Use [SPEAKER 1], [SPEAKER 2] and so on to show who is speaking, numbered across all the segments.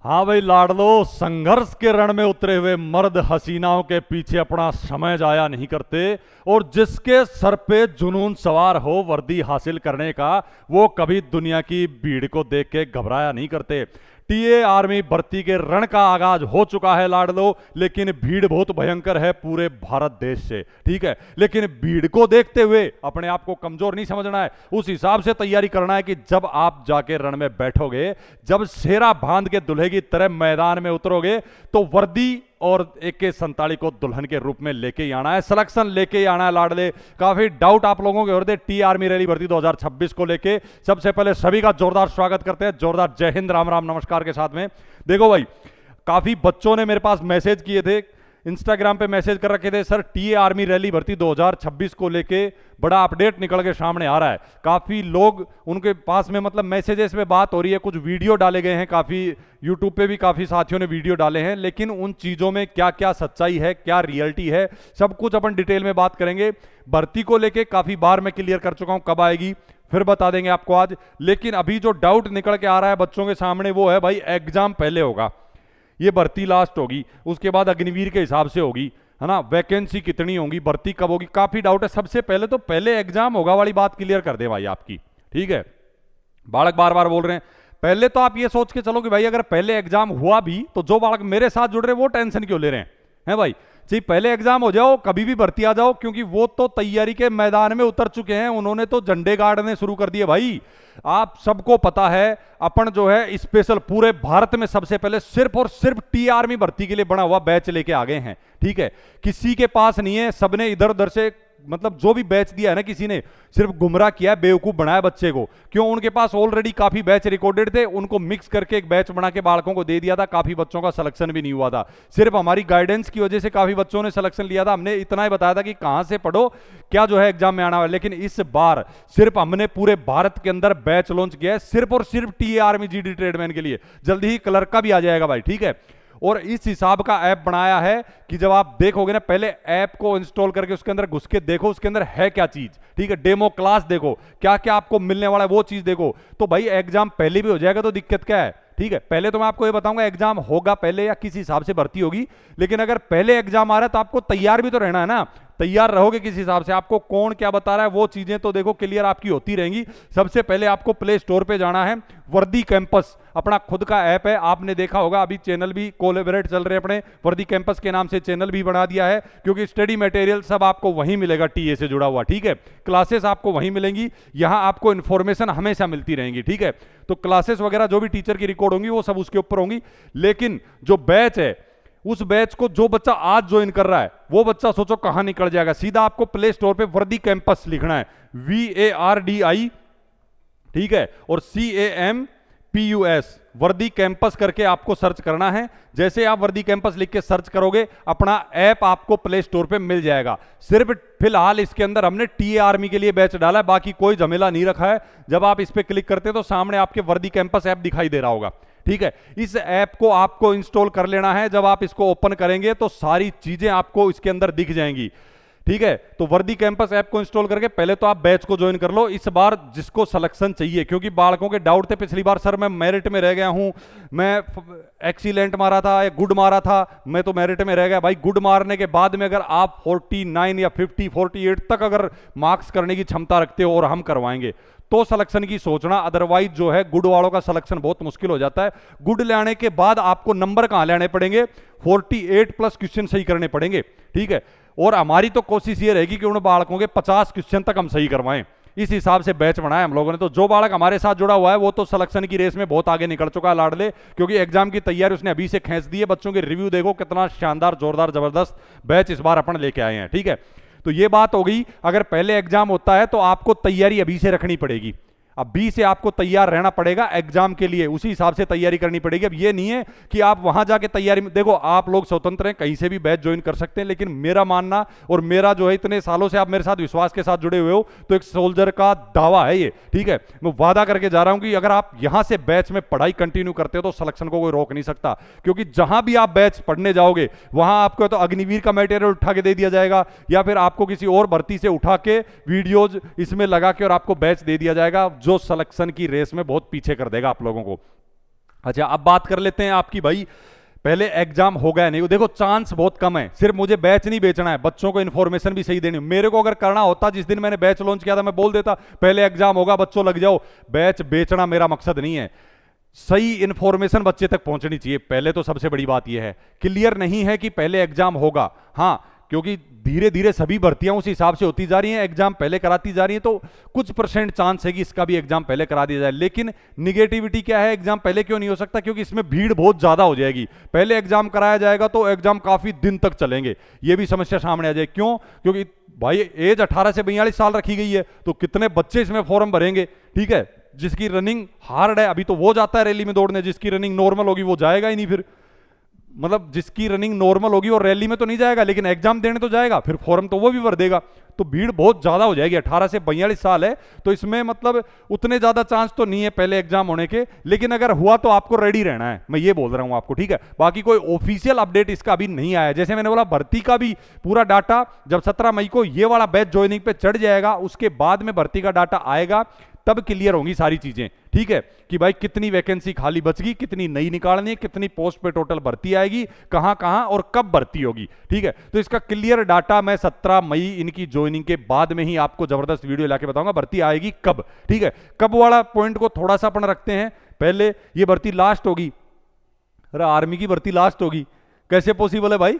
[SPEAKER 1] हाँ भाई लाडलो, संघर्ष के रण में उतरे हुए मर्द हसीनाओं के पीछे अपना समय जाया नहीं करते। और जिसके सर पे जुनून सवार हो वर्दी हासिल करने का, वो कभी दुनिया की भीड़ को देख के घबराया नहीं करते। टीए आर्मी भर्ती के रण का आगाज हो चुका है लाडलो, लेकिन भीड़ बहुत भयंकर है पूरे भारत देश से। ठीक है, लेकिन भीड़ को देखते हुए अपने आप को कमजोर नहीं समझना है। उस हिसाब से तैयारी करना है कि जब आप जाके रण में बैठोगे, जब शेरा बांध के दुल्हे की तरह मैदान में उतरोगे, तो वर्दी और AK-47 को दुल्हन के रूप में लेके ही आना है, सिलेक्शन लेके ही आना है लाडले। काफी डाउट आप लोगों के हो रहे थे टी आर्मी रैली भर्ती 2026 को लेके। सबसे पहले सभी का जोरदार स्वागत करते हैं, जोरदार जय हिंद, राम राम, नमस्कार के साथ में। देखो भाई, काफी बच्चों ने मेरे पास मैसेज किए थे, इंस्टाग्राम पे मैसेज कर रखे थे, सर टीए आर्मी रैली भर्ती 2026 को लेके बड़ा अपडेट निकल के सामने आ रहा है। काफी लोग उनके पास में मतलब मैसेजेस में बात हो रही है, कुछ वीडियो डाले गए हैं, काफी यूट्यूब पे भी काफी साथियों ने वीडियो डाले हैं, लेकिन उन चीजों में क्या क्या सच्चाई है, क्या रियलिटी है, सब कुछ अपन डिटेल में बात करेंगे। भर्ती को लेके काफी बार मैं क्लियर कर चुका हूं, कब आएगी फिर बता देंगे आपको आज। लेकिन अभी जो डाउट निकल के आ रहा है बच्चों के सामने, वो है भाई एग्जाम पहले होगा, ये भर्ती लास्ट होगी, उसके बाद अग्निवीर के हिसाब से होगी, है ना, वैकेंसी कितनी होगी, भर्ती कब होगी, काफी डाउट है। सबसे पहले तो पहले एग्जाम होगा वाली बात क्लियर कर दे भाई आपकी। ठीक है, बालक बार बार बोल रहे हैं, पहले तो आप ये सोच के चलो कि भाई अगर पहले एग्जाम हुआ भी तो जो बालक मेरे साथ जुड़ रहे हैं वो टेंशन क्यों ले रहे हैं भाई। जी पहले एग्जाम हो जाओ, कभी भी भर्ती आ जाओ, क्योंकि वो तो तैयारी के मैदान में उतर चुके हैं, उन्होंने तो झंडे गाड़ने शुरू कर दिए भाई। आप सबको पता है, अपन जो है स्पेशल पूरे भारत में सबसे पहले सिर्फ और सिर्फ टी आर्मी भर्ती के लिए बना हुआ बैच लेके आ गए हैं। ठीक है, किसी के पास नहीं है, सबने इधर उधर से मतलब जो भी बैच दिया है ना, किसी ने सिर्फ गुमराह किया, बेवकूफ बनाया बच्चे को। क्यों? उनके पास ऑलरेडी काफी बैच रिकॉर्डेड थे, उनको मिक्स करके एक बैच बना के बालकों को दे दिया था, काफी बच्चों का सिलेक्शन भी नहीं हुआ था। सिर्फ हमारी गाइडेंस की वजह से काफी बच्चों ने सिलेक्शन लिया था। हमने इतना ही बताया था कि कहां से पढ़ो, क्या जो है एग्जाम में आना है। लेकिन इस बार सिर्फ हमने पूरे भारत के अंदर बैच लॉन्च किया है, सिर्फ और सिर्फ टी आर्मी जीडी ट्रेडमैन के लिए। जल्दी ही क्लर्क का भी आ जाएगा भाई। ठीक है, और इस हिसाब का ऐप बनाया है कि जब आप देखोगे ना, पहले ऐप को इंस्टॉल करके उसके अंदर घुस के देखो उसके अंदर है क्या चीज। ठीक है, डेमो क्लास देखो, क्या क्या आपको मिलने वाला है वो चीज देखो। तो भाई एग्जाम पहले भी हो जाएगा तो दिक्कत क्या है। ठीक है, पहले तो मैं आपको ये बताऊंगा एग्जाम होगा पहले या किस हिसाब से भर्ती होगी, लेकिन अगर पहले एग्जाम आ रहा है तो आपको तैयार भी तो रहना है ना। तैयार रहोगे किस हिसाब से, आपको कौन क्या बता रहा है वो चीजें तो देखो क्लियर आपकी होती रहेंगी। सबसे पहले आपको प्ले स्टोर पे जाना है, वर्दी कैंपस अपना खुद का ऐप है, आपने देखा होगा, अभी चैनल भी कोलैबोरेट चल रहे हैं अपने, वर्दी कैंपस के नाम से चैनल भी बना दिया है, क्योंकि स्टडी मटेरियल सब आपको वहीं मिलेगा टीए से जुड़ा हुआ। ठीक है, क्लासेस आपको वहीं मिलेंगी, यहां आपको इंफॉर्मेशन हमेशा मिलती रहेंगी। ठीक है, तो क्लासेस वगैरह जो भी टीचर की रिकॉर्ड होंगी वो सब उसके ऊपर होंगी। लेकिन जो बैच है, उस बैच को जो बच्चा आज ज्वाइन कर रहा है वो बच्चा सोचो कहां निकल जाएगा। सीधा आपको प्ले स्टोर पे वर्दी कैंपस लिखना है, VARDI, ठीक है, और CAMPUS, वर्दी कैंपस करके आपको सर्च करना है। जैसे आप वर्दी कैंपस लिख के सर्च करोगे, अपना ऐप आपको प्ले स्टोर पे मिल जाएगा। सिर्फ फिलहाल इसके अंदर हमने टी आर्मी के लिए बैच डाला है, बाकी कोई झमेला नहीं रखा है। जब आप इस पे क्लिक करते हैं तो सामने आपके वर्दी कैंपस ऐप दिखाई दे रहा होगा। ठीक है, इस ऐप को आपको इंस्टॉल कर लेना है। जब आप इसको ओपन करेंगे तो सारी चीजें आपको इसके अंदर दिख जाएंगी। ठीक है, तो वर्दी कैंपस ऐप को इंस्टॉल करके पहले तो आप बैच को ज्वाइन कर लो। इस बार जिसको सिलेक्शन चाहिए, क्योंकि बालकों के डाउट थे पिछली बार, सर मैं मेरिट में रह गया हूं, मैं एक्सीलेंट मारा था या गुड मारा था, मैं तो मेरिट में रह गया। भाई गुड मारने के बाद में अगर आप 49 या 50 48 तक अगर मार्क्स करने की क्षमता रखते हो और हम करवाएंगे तो सिलेक्शन की सोचना, अदरवाइज जो है गुड वालों का सिलेक्शन बहुत मुश्किल हो जाता है। गुड लाने के बाद आपको नंबर कहां लाने पड़ेंगे, 48+ क्वेश्चन सही करने पड़ेंगे। ठीक है, और हमारी तो कोशिश ये रहेगी कि उन बालकों के 50 क्वेश्चन तक हम सही करवाएं। इस हिसाब से बैच बनाया हम लोगों ने। तो जो बालक हमारे साथ जुड़ा हुआ है वो तो सिलेक्शन की रेस में बहुत आगे निकल चुका है लाडले, क्योंकि एग्जाम की तैयारी उसने अभी से खींच दी है। बच्चों के रिव्यू देखो, कितना शानदार, जोरदार, जबरदस्त बैच इस बार अपन लेके आए हैं। ठीक है, तो ये बात हो गई, अगर पहले एग्जाम होता है तो आपको तैयारी अभी से रखनी पड़ेगी। अभी से आपको तैयार रहना पड़ेगा एग्जाम के लिए, उसी हिसाब से तैयारी करनी पड़ेगी। अब ये नहीं है कि आप वहां जाके तैयारी में, देखो आप लोग स्वतंत्र हैं, कहीं से भी बैच ज्वाइन कर सकते हैं, लेकिन मेरा मानना और मेरा जो है, इतने सालों से आप मेरे साथ विश्वास के साथ जुड़े हुए हो, तो एक सोल्जर का दावा है ये। ठीक है, मैं वादा करके जा रहा हूं कि अगर आप यहां से बैच में पढ़ाई कंटिन्यू करते हो तो सिलेक्शन को कोई रोक नहीं सकता, क्योंकि जहां भी आप बैच पढ़ने जाओगे वहां आपको तो अग्निवीर का मटेरियल उठा के दे दिया जाएगा, या फिर आपको किसी और भर्ती से उठा के वीडियोज इसमें लगा के और आपको बैच दे दिया जाएगा, जो सिलेक्शन की रेस में बहुत पीछे कर देगा आप लोगों को। अच्छा, अब बात कर लेते हैं आपकी भाई, पहले एग्जाम हो गया नहीं, देखो चांस बहुत कम है, सिर्फ मुझे बैच नहीं बेचना है, बच्चों को इन्फॉर्मेशन भी सही देनी। मेरे को अगर करना होता, जिस दिन मैंने बैच लॉन्च किया था, मैं बोल देता पहले एग्जाम होगा, बच्चों लग जाओ। बैच बेचना मेरा मकसद नहीं है, सही इन्फॉर्मेशन बच्चे तक पहुंचनी चाहिए। पहले तो सबसे बड़ी बात यह है, क्लियर नहीं है कि पहले एग्जाम होगा, हाँ, क्योंकि धीरे धीरे सभी भर्तियां उस हिसाब से होती जा रही हैं, एग्जाम पहले कराती जा रही हैं, तो कुछ परसेंट चांस है कि इसका भी एग्जाम पहले करा दिया जाए। लेकिन निगेटिविटी क्या है, एग्जाम पहले क्यों नहीं हो सकता, क्योंकि इसमें भीड़ बहुत ज्यादा हो जाएगी। पहले एग्जाम कराया जाएगा तो एग्जाम काफी दिन तक चलेंगे, यह भी समस्या सामने आ जाए। क्यों? क्योंकि भाई एज 18 से 42 साल रखी गई है, तो कितने बच्चे इसमें फॉर्म भरेंगे? ठीक है, जिसकी रनिंग हार्ड है अभी तो वो जाता है रैली में दौड़ने, जिसकी रनिंग नॉर्मल होगी वो जाएगा ही नहीं। फिर मतलब जिसकी रनिंग नॉर्मल होगी वो रैली में तो नहीं जाएगा, लेकिन एग्जाम देने तो जाएगा, फिर फॉर्म तो वो भी भर देगा। तो भीड़ बहुत ज्यादा हो जाएगी। 18 से 42 साल है, तो इसमें मतलब उतने ज्यादा चांस तो नहीं है पहले एग्जाम होने के, लेकिन अगर हुआ तो आपको रेडी रहना है, मैं ये बोल रहा हूं आपको। ठीक है, बाकी कोई ऑफिशियल अपडेट इसका अभी नहीं आया। जैसे मैंने बोला, भर्ती का भी पूरा डाटा जब 17 मई को ये वाला बैच ज्वाइनिंग पे चढ़ जाएगा, उसके बाद में भर्ती का डाटा आएगा, तब क्लियर होंगी सारी चीजें। ठीक है, कि भाई कितनी वैकेंसी खाली बच गई, कितनी नई निकालनी है, कितनी पोस्ट पे टोटल भर्ती आएगी, कहां कहां और कब भर्ती होगी। ठीक है, तो इसका क्लियर डाटा मैं 17 मई इनकी ज्वाइनिंग के बाद में ही आपको जबरदस्त वीडियो लाके बताऊंगा, भर्ती आएगी कब। ठीक है, कब वाला पॉइंट को थोड़ा सा अपन रखते हैं। पहले ये भर्ती लास्ट होगी, अरे आर्मी की भर्ती लास्ट होगी, कैसे पॉसिबल है भाई?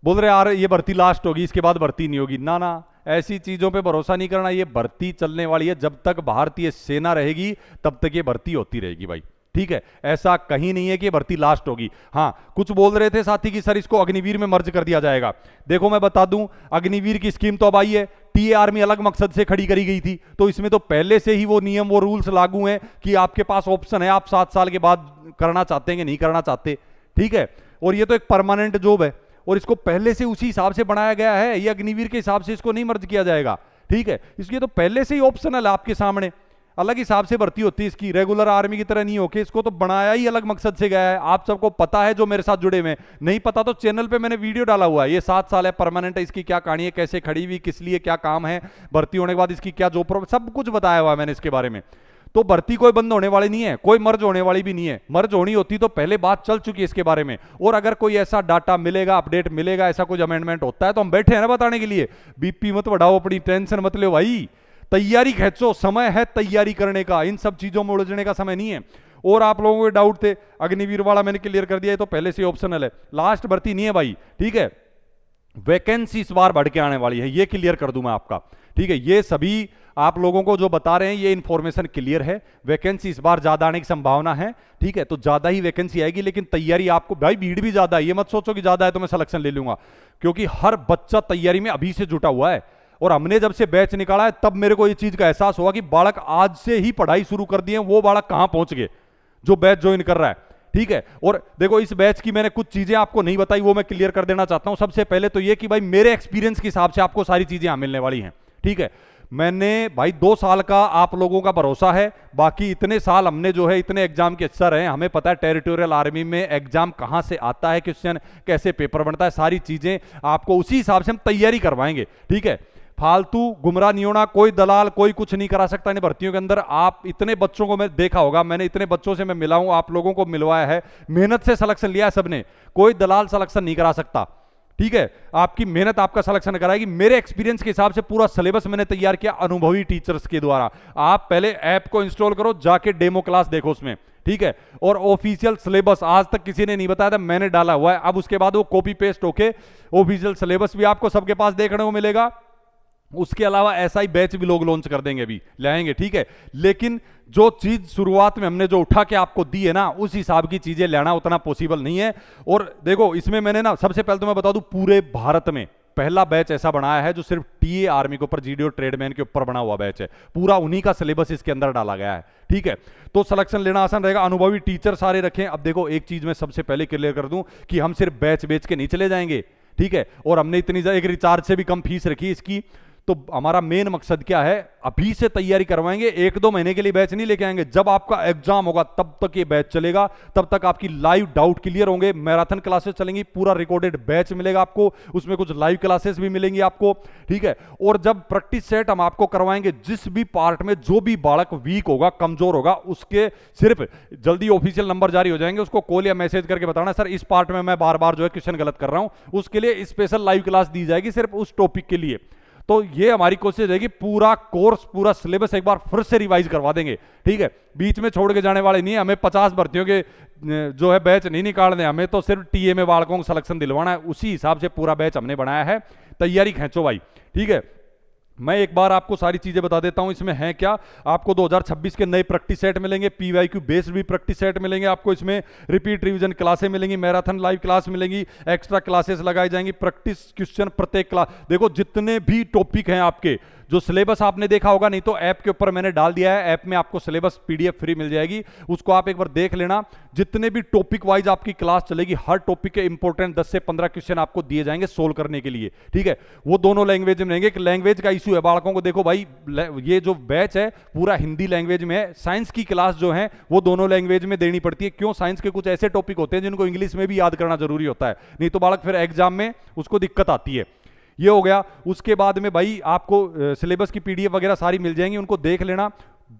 [SPEAKER 1] बोल रहे यार ये भर्ती लास्ट होगी, इसके बाद भर्ती नहीं होगी। ना ना, ऐसी चीजों पे भरोसा नहीं करना। ये भर्ती चलने वाली है, जब तक भारतीय सेना रहेगी तब तक ये भर्ती होती रहेगी भाई। ठीक है, ऐसा कहीं नहीं है कि भर्ती लास्ट होगी। हाँ, कुछ बोल रहे थे साथी कि सर इसको अग्निवीर में मर्ज कर दिया जाएगा। देखो मैं बता दूं, अग्निवीर की स्कीम तो अब आई है, टीए आर्मी अलग मकसद से खड़ी करी गई थी, तो इसमें तो पहले से ही वो नियम वो रूल्स लागू हैं कि आपके पास ऑप्शन है, आप 7 साल के बाद करना चाहते हैं कि नहीं करना चाहते। ठीक है, और ये तो एक परमानेंट जॉब है, और इसको पहले से उसी हिसाब से बनाया गया है, ये अग्निवीर के हिसाब से इसको नहीं मर्ज किया जाएगा। ठीक है, इसलिए तो पहले से ही ऑप्शनल है आपके सामने, अलग हिसाब से भर्ती होती है इसकी, रेगुलर आर्मी की तरह नहीं होके इसको तो बनाया ही अलग मकसद से गया है। आप सबको पता है जो मेरे साथ जुड़े हुए, नहीं पता तो चैनल पे मैंने वीडियो डाला हुआ है। ये 7 साल है, परमानेंट है, इसकी क्या कहानी है, कैसे खड़ी हुई, किस लिए क्या काम है, भर्ती होने के बाद इसकी क्या जॉब, सब कुछ बताया हुआ है मैंने इसके बारे में। तो भर्ती कोई बंद होने वाली नहीं है, कोई मर्ज होने वाली भी नहीं है। मर्ज होनी होती तो पहले बात चल चुकी है इसके बारे में, और अगर कोई ऐसा डाटा मिलेगा, अपडेट मिलेगा, ऐसा कुछ अमेंडमेंट होता है तो हम बैठे हैं ना बताने के लिए। बीपी मत बढ़ाओ, अपनी टेंशन मत लो भाई, तैयारी खींचो, समय है तैयारी करने का, इन सब चीजों में उलझने का समय नहीं है। और आप लोगों के डाउट थे, अग्निवीर वाला मैंने क्लियर कर दिया, ये तो पहले से ऑप्शनल है, लास्ट भर्ती नहीं है भाई। ठीक है, वैकेंसी इस बार बढ़ के आने वाली है, ये क्लियर कर दूं मैं आपका। ठीक है, ये सभी आप लोगों को जो बता रहे हैं ये इन्फॉर्मेशन क्लियर है, वैकेंसी इस बार ज्यादा आने की संभावना है। ठीक है, तो ज्यादा ही वैकेंसी आएगी, लेकिन तैयारी आपको, भाई भीड़ भी ज्यादा है, ये मत सोचो कि ज्यादा है तो मैं सिलेक्शन ले लूंगा, क्योंकि हर बच्चा तैयारी में अभी से जुटा हुआ है। और हमने जब से बैच निकाला है तब मेरे को ये चीज का एहसास हुआ कि बालक आज से ही पढ़ाई शुरू कर दिए, वो बालक कहां पहुंच गए जो बैच ज्वाइन कर रहा है। ठीक है, और देखो इस बैच की मैंने कुछ चीजें आपको नहीं बताई, वो मैं क्लियर कर देना चाहता हूं। सबसे पहले तो ये कि भाई मेरे एक्सपीरियंस के हिसाब से आपको सारी चीजें यहां मिलने वाली हैं। ठीक है, मैंने भाई 2 साल का आप लोगों का भरोसा है, बाकी इतने साल हमने जो है इतने एग्जाम के अफसर हैं, हमें पता है टेरिटोरियल आर्मी में एग्जाम कहां से आता है, क्वेश्चन कैसे पेपर बनता है, सारी चीजें आपको उसी हिसाब से हम तैयारी करवाएंगे। ठीक है, फालतू गुमराह नहीं होना, कोई दलाल कोई कुछ नहीं करा सकता इन भर्तियों के अंदर। आप इतने बच्चों को मैं देखा होगा, मैंने इतने बच्चों से मैं मिला हूं, आप लोगों को मिलवाया है, मेहनत से सिलेक्शन लिया है सबने, कोई दलाल सिलेक्शन नहीं करा सकता। ठीक है, आपकी मेहनत आपका सिलेक्शन कराएगी। मेरे एक्सपीरियंस के हिसाब से पूरा सिलेबस मैंने तैयार किया अनुभवी टीचर्स के द्वारा। आप पहले ऐप को इंस्टॉल करो, जाके डेमो क्लास देखो उसमें। ठीक है, और ऑफिशियल सिलेबस आज तक किसी ने नहीं बताया था, मैंने डाला हुआ है। अब उसके बाद वो कॉपी पेस्ट होके ऑफिशियल सिलेबस भी आपको सबके पास देखने को मिलेगा। उसके अलावा ऐसा ही बैच भी लोग लॉन्च कर देंगे, अभी लाएंगे। ठीक है, लेकिन जो चीज शुरुआत में हमने जो उठा के आपको दी है ना, उस हिसाब की चीजें लेना उतना पॉसिबल नहीं है। और देखो इसमें मैंने ना, सबसे पहले तो मैं बता दूं, पूरे भारत में पहला बैच ऐसा बनाया है जो सिर्फ टीए आर्मी के ऊपर, जीडीओ ट्रेडमैन के ऊपर बना हुआ बैच है, पूरा उन्हीं का सिलेबस इसके अंदर डाला गया है। ठीक है, तो सिलेक्शन लेना आसान रहेगा, अनुभवी टीचर सारे रखें। अब देखो एक चीज मैं सबसे पहले क्लियर कर दूं कि हम सिर्फ बैच बेच के नहीं चले जाएंगे। ठीक है, और हमने इतनी एक रिचार्ज से भी कम फीस रखी इसकी, तो हमारा मेन मकसद क्या है, अभी से तैयारी करवाएंगे, 1-2 महीने के लिए बैच नहीं लेके आएंगे। जब आपका एग्जाम होगा तब तक ये बैच चलेगा, तब तक आपकी लाइव डाउट क्लियर होंगे। मैराथन क्लासेस चलेंगी, पूरा रिकॉर्डेड बैच मिलेगा आपको, उसमें कुछ लाइव क्लासेस भी मिलेंगी आपको, ठीक है। और जब प्रैक्टिस सेट हम आपको करवाएंगे, जिस भी पार्ट में जो भी बालक वीक होगा, कमजोर होगा, उसके सिर्फ जल्दी ऑफिशियल नंबर जारी हो जाएंगे, उसको कॉल या मैसेज करके बताना सर इस पार्ट में मैं बार बार जो है क्वेश्चन गलत कर रहा हूं, उसके लिए स्पेशल लाइव क्लास दी जाएगी सिर्फ उस टॉपिक के लिए। तो ये हमारी कोशिश रहेगी, पूरा कोर्स पूरा सिलेबस एक बार फिर से रिवाइज करवा देंगे, ठीक है। बीच में छोड़ के जाने वाले नहीं है, हमें 50 भर्तियों के जो है बैच नहीं निकालने, हमें तो सिर्फ टीए में बालकों को सिलेक्शन दिलवाना है, उसी हिसाब से पूरा बैच हमने बनाया है। तैयारी खींचो भाई, ठीक है। मैं एक बार आपको सारी चीजें बता देता हूं इसमें है क्या। आपको 2026 के नए प्रैक्टिस सेट मिलेंगे, पीवाईक्यू बेस्ड भी प्रैक्टिस सेट मिलेंगे आपको, इसमें रिपीट रिवीजन क्लासें मिलेंगी, मैराथन लाइव क्लास मिलेंगी, एक्स्ट्रा क्लासेस लगाई जाएंगी, प्रैक्टिस क्वेश्चन प्रत्येक क्लास। देखो जितने भी टॉपिक हैं आपके, जो सिलेबस आपने देखा होगा, नहीं तो ऐप के ऊपर मैंने डाल दिया है, ऐप में आपको सिलेबस पीडीएफ फ्री मिल जाएगी, उसको आप एक बार देख लेना। जितने भी टॉपिक वाइज आपकी क्लास चलेगी, हर टॉपिक के इंपॉर्टेंट 10 से 15 क्वेश्चन आपको दिए जाएंगे सोल्व करने के लिए, ठीक है। वो दोनों लैंग्वेज में रहेंगे, लैंग्वेज का इशू है बालकों को। देखो भाई ये जो बैच है पूरा हिंदी लैंग्वेज में है, साइंस की क्लास जो है वो दोनों लैंग्वेज में देनी पड़ती है। क्यों? साइंस के कुछ ऐसे टॉपिक होते हैं जिनको इंग्लिश में भी याद करना जरूरी होता है, नहीं तो बालक फिर एग्जाम में उसको दिक्कत आती है। ये हो गया। उसके बाद में भाई आपको सिलेबस की पीडीएफ वगैरह सारी मिल जाएंगी, उनको देख लेना।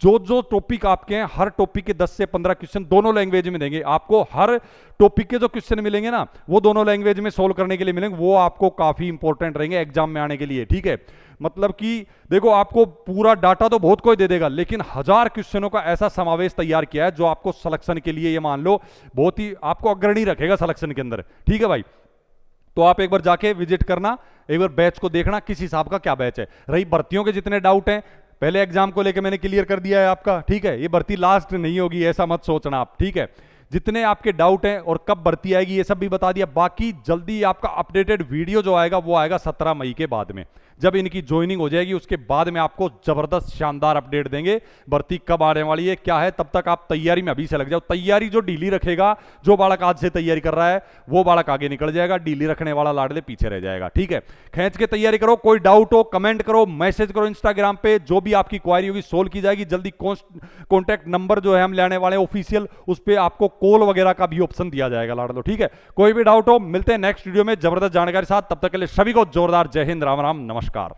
[SPEAKER 1] जो जो टॉपिक आपके हैं, हर टॉपिक के 10 से 15 क्वेश्चन दोनों लैंग्वेज में देंगे आपको। हर टॉपिक के जो क्वेश्चन मिलेंगे ना, वो दोनों लैंग्वेज में सोल्व करने के लिए मिलेंगे, वो आपको काफी इंपॉर्टेंट रहेंगे एग्जाम में आने के लिए, ठीक है। मतलब कि देखो आपको पूरा डाटा तो बहुत कोई दे देगा, लेकिन 1000 क्वेश्चनों का ऐसा समावेश तैयार किया है जो आपको सिलेक्शन के लिए, ये मान लो, बहुत ही आपको अग्रणी रखेगा सिलेक्शन के अंदर, ठीक है भाई। तो आप एक बार जाके विजिट करना, एक बार बैच को देखना किस हिसाब का क्या बैच है। रही भर्तियों के जितने डाउट हैं, पहले एग्जाम को लेकर मैंने क्लियर कर दिया है आपका, ठीक है। ये भर्ती लास्ट नहीं होगी ऐसा मत सोचना आप, ठीक है। जितने आपके डाउट हैं और कब भर्ती आएगी ये सब भी बता दिया। बाकी जल्दी आपका अपडेटेड वीडियो जो आएगा वो आएगा 17 मई के बाद में, जब इनकी ज्वाइनिंग हो जाएगी उसके बाद में आपको जबरदस्त शानदार अपडेट देंगे भर्ती कब आने वाली है क्या है। तब तक आप तैयारी में अभी से लग जाओ। तैयारी जो ढीली रखेगा, जो बालक आज से तैयारी कर रहा है वो बालक आगे निकल जाएगा, ढीली रखने वाला लाडले पीछे रह जाएगा, ठीक है। खींच के तैयारी करो। कोई डाउट हो कमेंट करो, मैसेज करो इंस्टाग्राम पे, जो भी आपकी क्वारी होगी सोल्व की जाएगी जल्दी। कॉन्टैक्ट नंबर जो है हम लेने वाले ऑफिशियल, उस पर आपको कॉल वगैरह का भी ऑप्शन दिया जाएगा लाडलो, ठीक है। कोई भी डाउट हो मिलते हैं नेक्स्ट वीडियो में जबरदस्त जानकारी के साथ। तब तक के लिए सभी को जोरदार जय हिंद, राम राम, नमस्कार।